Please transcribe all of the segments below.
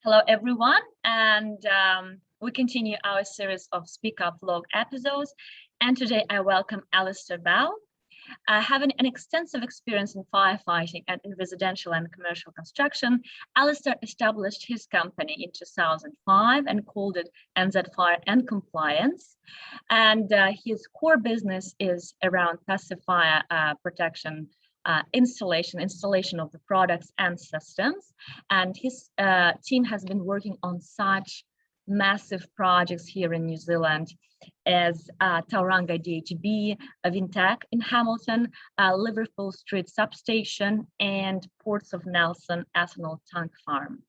Hello, everyone, and we continue our series of Speak Up Vlog episodes. And today I welcome Alistair Bell. Having an extensive experience in firefighting and in residential and commercial construction, Alistair established his company in 2005 and called it NZ Fire and Compliance. And his core business is around passive fire protection, installation of the products and systems. And his team has been working on such massive projects here in New Zealand as Tauranga DHB, Wintec in Hamilton, Liverpool Street Substation, and Ports of Nelson Ethanol Tank Farm.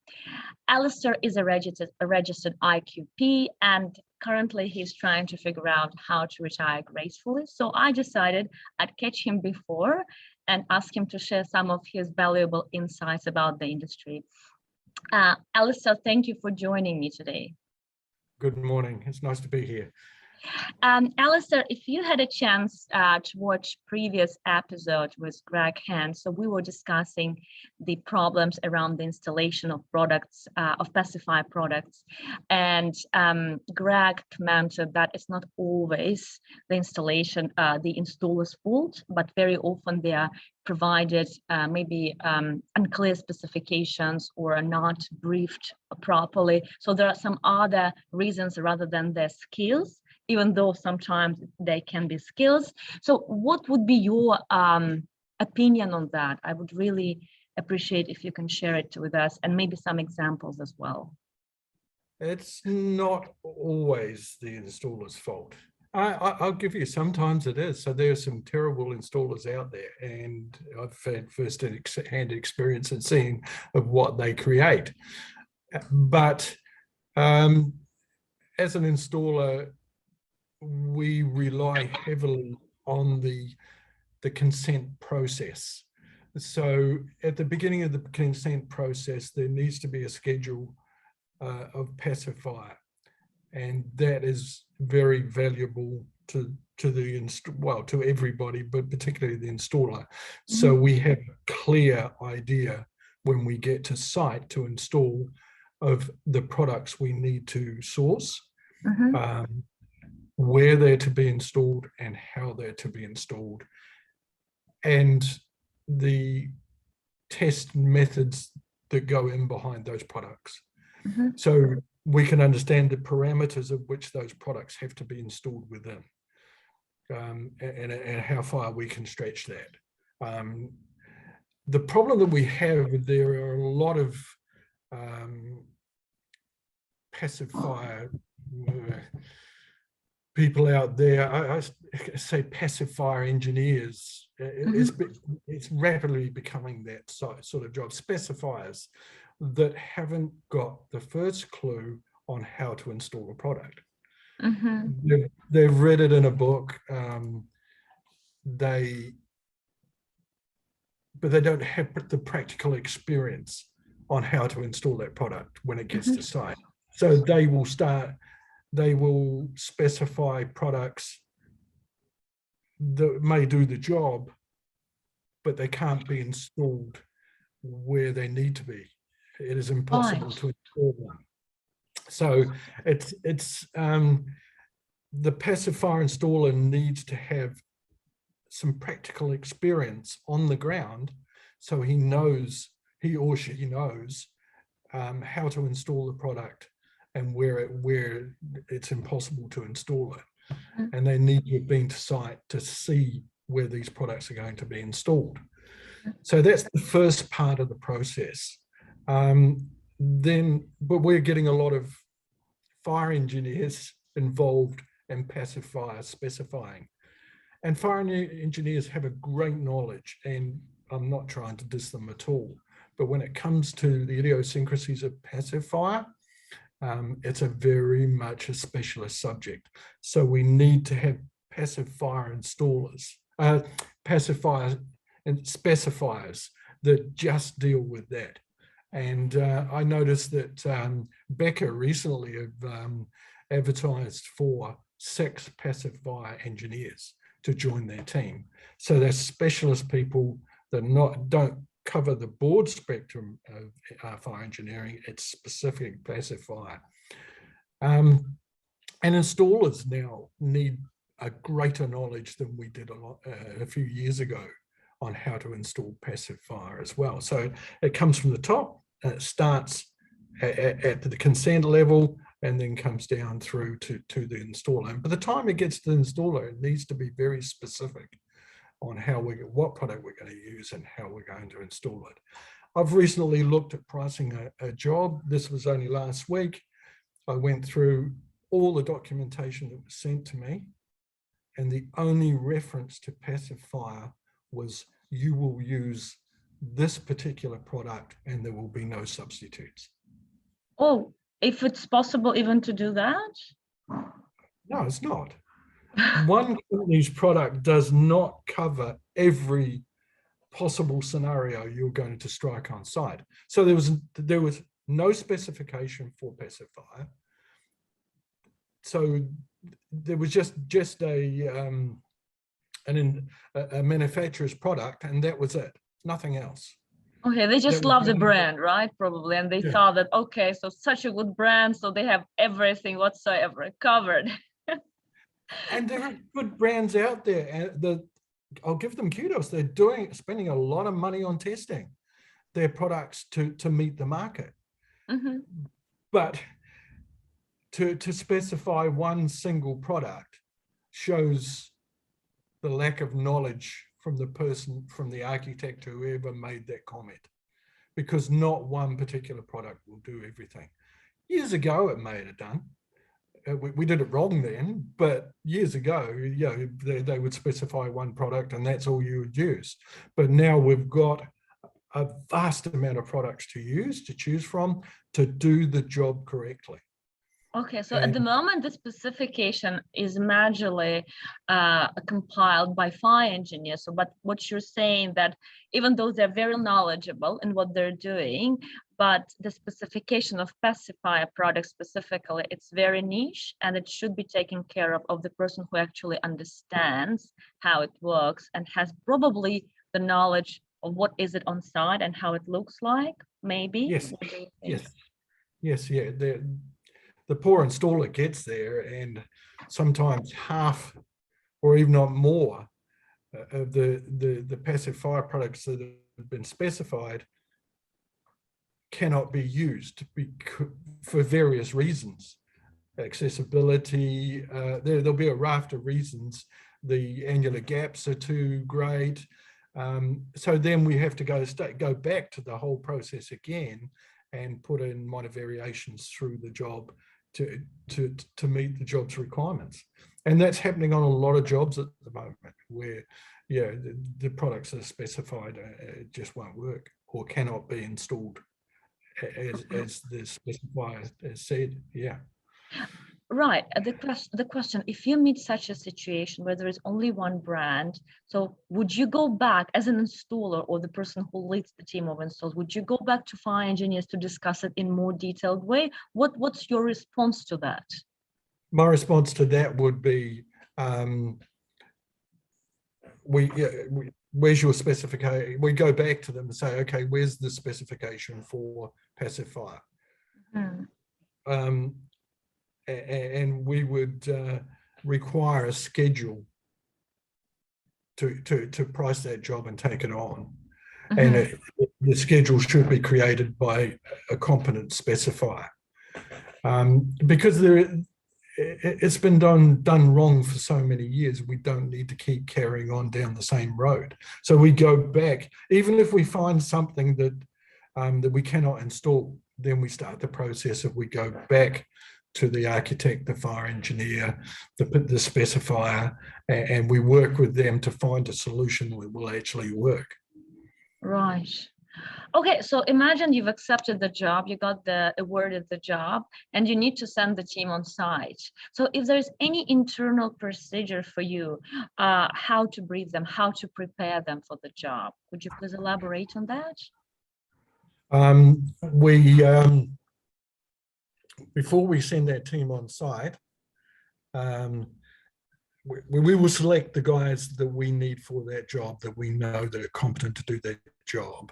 Alistair is a registered IQP, and currently he's trying to figure out how to retire gracefully. So I decided I'd catch him before and ask him to share some of his valuable insights about the industry. Alistair, thank you for joining me today. Good morning. It's nice to be here. Alistair, if you had a chance to watch previous episode with Greg Hand, so we were discussing the problems around the installation of products, of pacifier products, and Greg commented that it's not always the installation, the installer's fault, but very often they are provided maybe unclear specifications or are not briefed properly. So there are some other reasons rather than their skills, even though sometimes they can be skills. So what would be your opinion on that? I would really appreciate if you can share it with us and maybe some examples as well. It's not always the installer's fault. I'll give you, sometimes it is. So there are some terrible installers out there, and I've had first-hand experience in seeing of what they create. But as an installer, we rely heavily on the consent process. So at the beginning of the consent process, there needs to be a schedule of pacifier, and that is very valuable to everybody, but particularly the installer. Mm-hmm. So we have a clear idea when we get to site to install of the products we need to source, mm-hmm. Where they're to be installed and how they're to be installed, and the test methods that go in behind those products. Mm-hmm. So we can understand the parameters of which those products have to be installed within, and how far we can stretch that. The problem that we have, there are a lot of passive fire people out there. I say passive fire engineers. Mm-hmm. It's rapidly becoming that sort of job. Specifiers that haven't got the first clue on how to install a product. Mm-hmm. They've read it in a book, but they don't have the practical experience on how to install that product when it gets mm-hmm. to site. So they will specify products that may do the job, but they can't be installed where they need to be. It is impossible to install one. So it's the passive fire installer needs to have some practical experience on the ground, so he or she knows how to install the product and where it's impossible to install it. Mm-hmm. And they need to have been to site to see where these products are going to be installed. So that's the first part of the process. But we're getting a lot of fire engineers involved in passive fire specifying. And fire engineers have a great knowledge, and I'm not trying to diss them at all. But when it comes to the idiosyncrasies of passive fire, it's a very much a specialist subject. So we need to have passive fire installers, passive fire and specifiers that just deal with that. And I noticed that Becca recently have advertised for 6 passive fire engineers to join their team. So they're specialist people that cover the broad spectrum of fire engineering, it's specific pacifier. And installers now need a greater knowledge than we did a few years ago on how to install passive fire as well. So it comes from the top, and it starts at the consent level and then comes down through to the installer. And by the time it gets to the installer, it needs to be very specific on what product we're going to use and how we're going to install it. I've recently looked at pricing a job. This was only last week. I went through all the documentation that was sent to me, and the only reference to passive fire was you will use this particular product and there will be no substitutes. Oh, if it's possible even to do that? No, it's not. One company's product does not cover every possible scenario you're going to strike on site. So there was no specification for passive fire. So there was just a manufacturer's product, and that was it, nothing else. Okay, they just love the brand, right? Probably, and they thought that, okay, so such a good brand, so they have everything whatsoever covered. And there are good brands out there, and I'll give them kudos. They're spending a lot of money on testing their products to meet the market. Mm-hmm. But to specify one single product shows the lack of knowledge from the person, from the architect, whoever made that comment, because not one particular product will do everything. Years ago, it may have done. We did it wrong then, but years ago, they would specify one product and that's all you would use. But now we've got a vast amount of products to choose from, to do the job correctly. Okay, so at the moment, the specification is majorly compiled by fire engineers. So, but what you're saying that even though they're very knowledgeable in what they're doing, but the specification of pacifier products specifically, it's very niche, and it should be taken care of the person who actually understands how it works and has probably the knowledge of what is it on site and how it looks like, maybe. Yes, yeah. The poor installer gets there, and sometimes half or even not more of the passive fire products that have been specified cannot be used for various reasons. Accessibility, there'll be a raft of reasons. The angular gaps are too great. So then we have to go back to the whole process again and put in minor variations through the job to meet the job's requirements. And that's happening on a lot of jobs at the moment, where the products that are specified just won't work or cannot be installed as the specifier has said. Right. The question, if you meet such a situation where there is only one brand, so would you go back as an installer or the person who leads the team of installs, would you go back to fire engineers to discuss it in more detailed way? What's your response to that? My response to that would be, where's your specification? We go back to them and say, okay, where's the specification for passive fire? Mm-hmm. And we would require a schedule to price that job and take it on. Mm-hmm. And the schedule should be created by a competent specifier, because it's been done wrong for so many years. We don't need to keep carrying on down the same road. So we go back, even if we find something that we cannot install, then we start the process of we go back to the architect, the fire engineer, the specifier, and we work with them to find a solution that will actually work. Right. Okay, so imagine you've accepted the job, you got awarded the job, and you need to send the team on site. So if there's any internal procedure for you, how to brief them, how to prepare them for the job, could you please elaborate on that? Before we send that team on site, we will select the guys that we need for that job, that we know that are competent to do that job.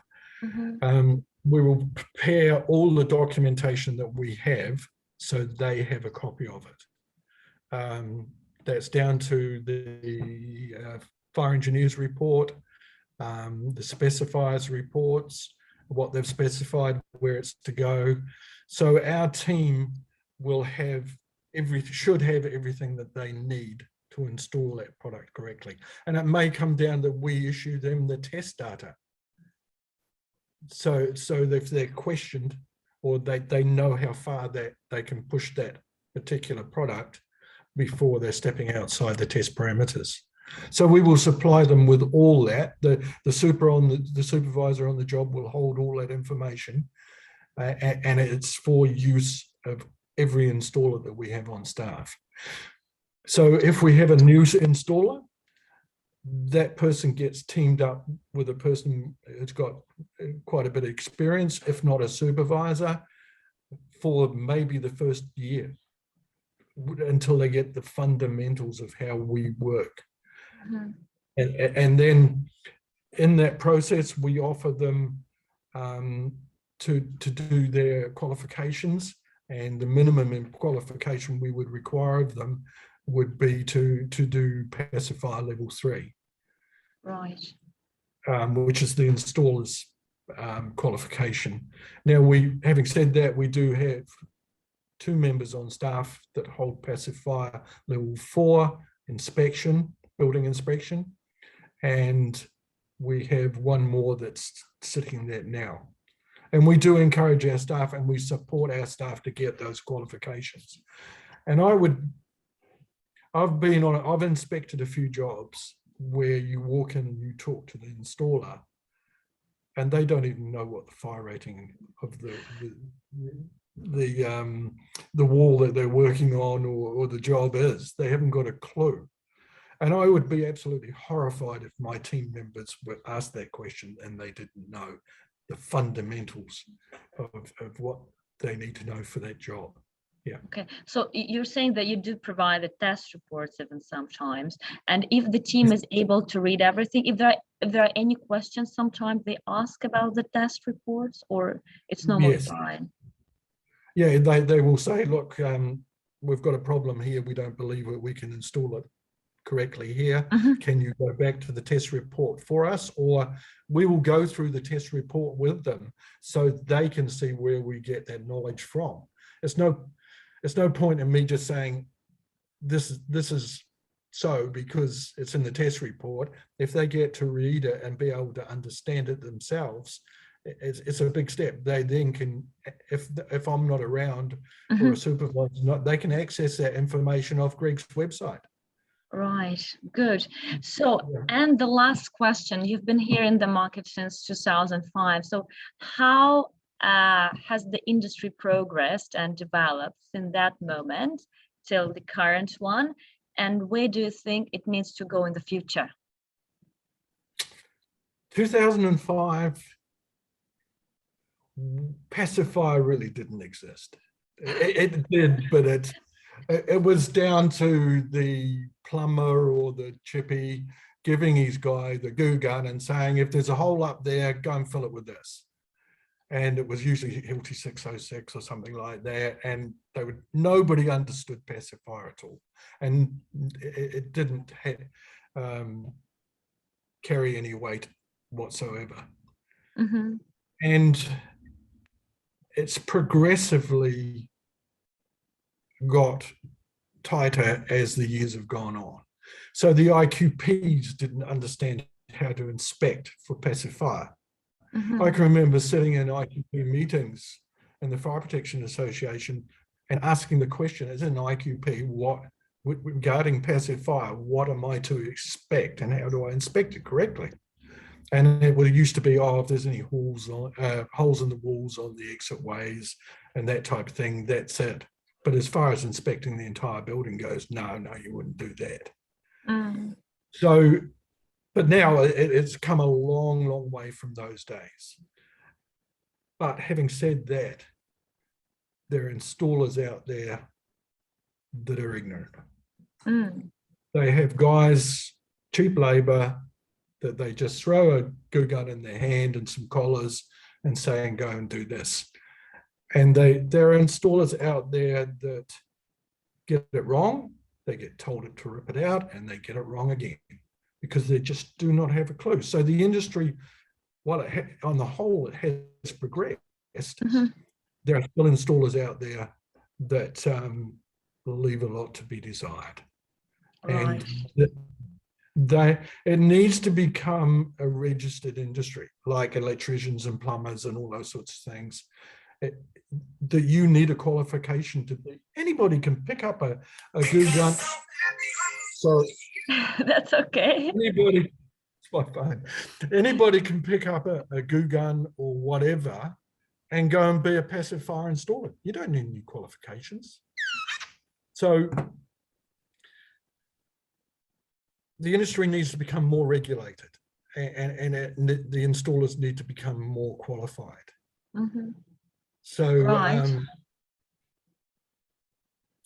We will prepare all the documentation that we have so they have a copy of it. That's down to the fire engineers report, the specifiers reports, what they've specified, where it's to go. So our team will have should have everything that they need to install that product correctly. And it may come down that we issue them the test data. So if they're questioned, or they know how far that they can push that particular product before they're stepping outside the test parameters. So we will supply them with all that. The supervisor on the job will hold all that information, and it's for use of every installer that we have on staff. So if we have a new installer, that person gets teamed up with a person who's got quite a bit of experience, if not a supervisor, for maybe the first year, until they get the fundamentals of how we work. And then in that process, we offer them to do their qualifications, and the minimum qualification we would require of them would be to do pacifier level 3. Right. Which is the installer's qualification. Now, having said that, we do have 2 members on staff that hold pacifier level 4 inspection, building inspection, and we have 1 more that's sitting there now. And we do encourage our staff, and we support our staff to get those qualifications. And I've inspected a few jobs where you walk in and you talk to the installer, and they don't even know what the fire rating of the wall that they're working on or the job is. They haven't got a clue. And I would be absolutely horrified if my team members were asked that question and they didn't know the fundamentals of what they need to know for that job. Yeah. Okay, so you're saying that you do provide the test reports even sometimes, and if the team is able to read everything, if there are any questions, sometimes they ask about the test reports, or it's normally fine. Yeah, they will say, look, we've got a problem here. We don't believe that we can install it correctly here. Can you go back to the test report for us? Or we will go through the test report with them so they can see where we get that knowledge from. It's no point in me just saying this is so because it's in the test report. If they get to read it and be able to understand it themselves, it's a big step. They then can, if I'm not around or a supervisor, they can access that information off Greg's website. Right, good. So, and the last question, you've been here in the market since 2005. So how has the industry progressed and developed in that moment till the current one? And where do you think it needs to go in the future? 2005, pacifier really didn't exist. It did, but it was down to the plumber or the chippy giving his guy the goo gun and saying, if there's a hole up there, go and fill it with this. And it was usually Hilti 606 or something like that. And nobody understood pacifier at all. And it didn't carry any weight whatsoever. And it's progressively got tighter as the years have gone on. So the IQPs didn't understand how to inspect for pacifier. I can remember sitting in IQP meetings in the Fire Protection Association and asking the question, as an IQP, regarding pacifier, what am I to expect and how do I inspect it correctly? And it used to be, if there's any holes in the walls on the exit ways and that type of thing, that's it. But as far as inspecting the entire building goes, no, you wouldn't do that. So, but now it's come a long, long way from those days. But having said that, there are installers out there that are ignorant. They have guys, cheap labor, that they just throw a glue gun in their hand and some collars and saying, go and do this. And there are installers out there that get it wrong. They get told to rip it out and they get it wrong again because they just do not have a clue. So the industry, while on the whole, it has progressed, there are still installers out there that leave a lot to be desired. Right. And it needs to become a registered industry, like electricians and plumbers and all those sorts of things. That you need a qualification to be. Anybody can pick up a glue gun. Sorry. That's okay. It's my phone. Anybody can pick up a glue gun or whatever and go and be a passive fire installer. You don't need any qualifications. So the industry needs to become more regulated, and the installers need to become more qualified. So right.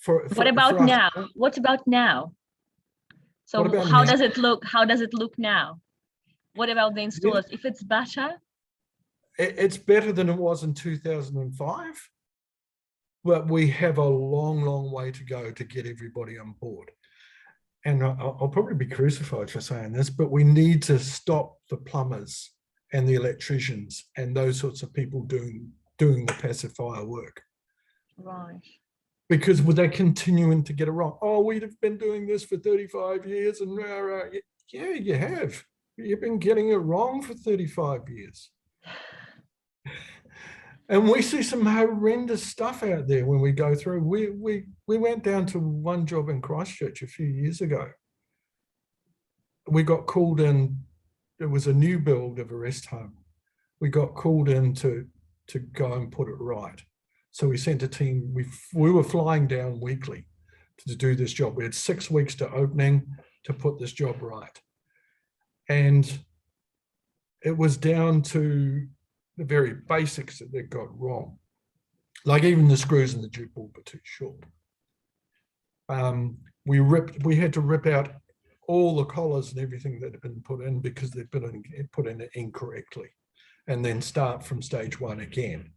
What about now? What about now? So how does it look? How does it look now? What about the installers? If it's better? It's better than it was in 2005, but we have a long, long way to go to get everybody on board. And I'll probably be crucified for saying this, but we need to stop the plumbers and the electricians and those sorts of people doing the passive fire work. Right. Because they're continuing to get it wrong. Oh, we've been doing this for 35 years and yeah, you have. You've been getting it wrong for 35 years. And we see some horrendous stuff out there when we go through. We went down to one job in Christchurch a few years ago. We got called in. It was a new build of a rest home. We got called in to go and put it right. So we sent a team. We were flying down weekly to do this job. We had 6 weeks to opening to put this job right. And it was down to the very basics that they got wrong. Like even the screws in the jute board were too short. We had to rip out all the collars and everything that had been put in because they'd been put in incorrectly, and then start from stage one again.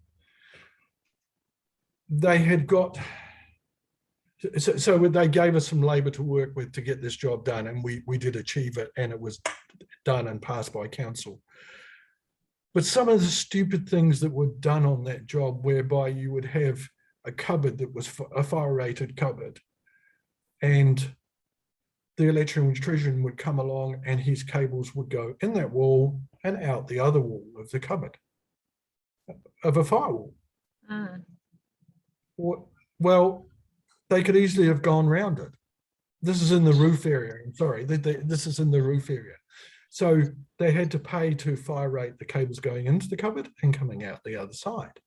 They had got, so they gave us some labor to work with to get this job done, and we did achieve it, and it was done and passed by council. But some of the stupid things that were done on that job, whereby you would have a cupboard that was a fire-rated cupboard, and the electrician would come along and his cables would go in that wall and out the other wall of the cupboard, of a firewall. Well, they could easily have gone round it. This is in the roof area. I'm sorry, this is in the roof area. So they had to pay to fire rate the cables going into the cupboard and coming out the other side.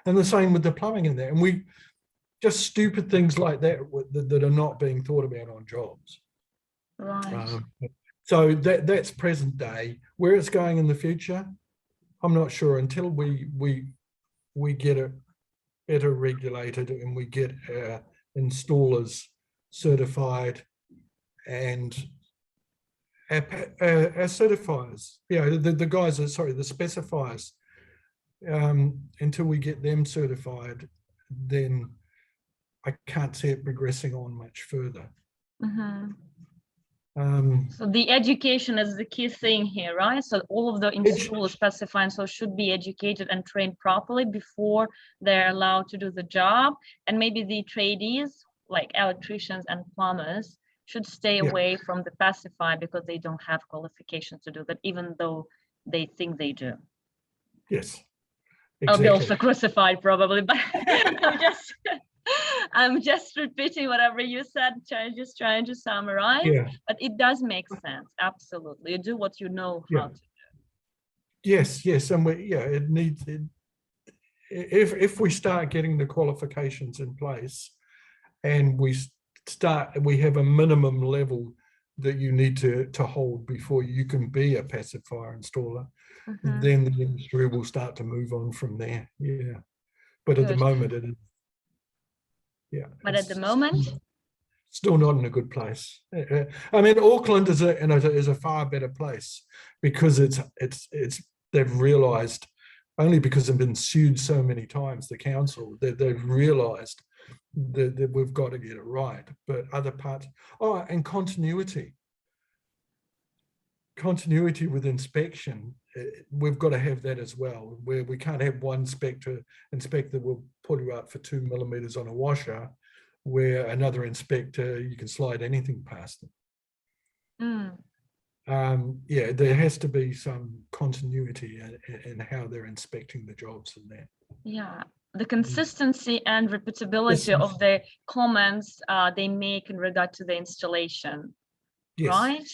And the same with the plumbing in there. And we just stupid things like that that are not being thought about on jobs. Right. So that's present day. Where it's going in the future, I'm not sure until we get it better regulated and we get our installers certified and our certifiers, the guys are, sorry, the specifiers, until we get them certified, then I can't see it progressing on much further. So the education is the key thing here, right? So all of the installers specifying so should be educated and trained properly before they're allowed to do the job. And maybe the tradies like electricians and plumbers should stay away from the pacifier because they don't have qualifications to do that, even though they think they do. Yes, exactly. I'll be also crucified probably, but I'm just repeating whatever you said, just trying to summarize. But it does make sense. Absolutely, you do what you know how to do. Yes, and it needs. If we start getting the qualifications in place, and we have a minimum level that you need to hold before you can be a passive fire installer, then the industry will start to move on from there. But at the moment it is. But at the moment, still not in a good place. I mean, Auckland is a far better place because they've realised, only because they've been sued so many times, the council, they've realised that we've got to get it right. But other parts, and continuity with inspection, we've got to have that as well, where we can't have one inspector that will put you up for 2 millimeters on a washer, where another inspector, you can slide anything past them. Yeah, there has to be some continuity in how they're inspecting the jobs and that. Yeah, the consistency and repeatability of the comments they make in regard to the installation, right?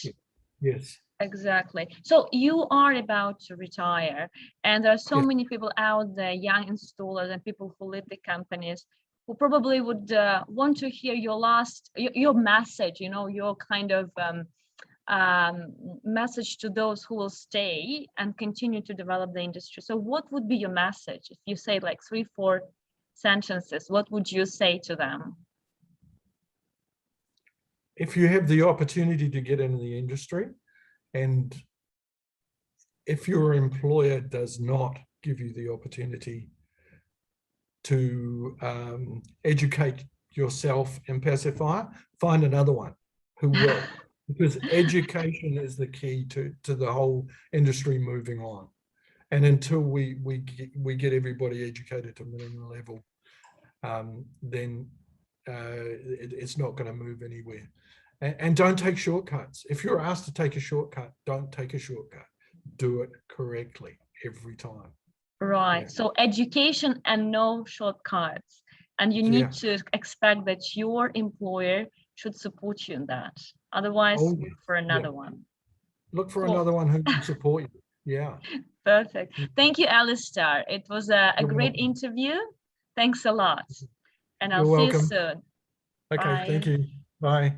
Yes. Exactly. So you are about to retire, and there are so many people out there, young installers and people who lead the companies, who probably would want to hear your message, your kind of message to those who will stay and continue to develop the industry. So what would be your message? If you say like 3-4 sentences, what would you say to them? If you have the opportunity to get into the industry, and if your employer does not give you the opportunity to educate yourself in pacifier, find another one who will, because education is the key to the whole industry moving on. And until we get everybody educated to minimum level, then it's not going to move anywhere. And don't take shortcuts. If you're asked to take a shortcut, don't take a shortcut. Do it correctly every time. Right. Yeah. So education and no shortcuts. And you need to expect that your employer should support you in that. Otherwise, look for another one. Look for another one who can support you. Yeah. Perfect. Thank you, Alistair. It was a great interview. Thanks a lot. And I'll see you soon. Okay, Bye. thank you. Bye.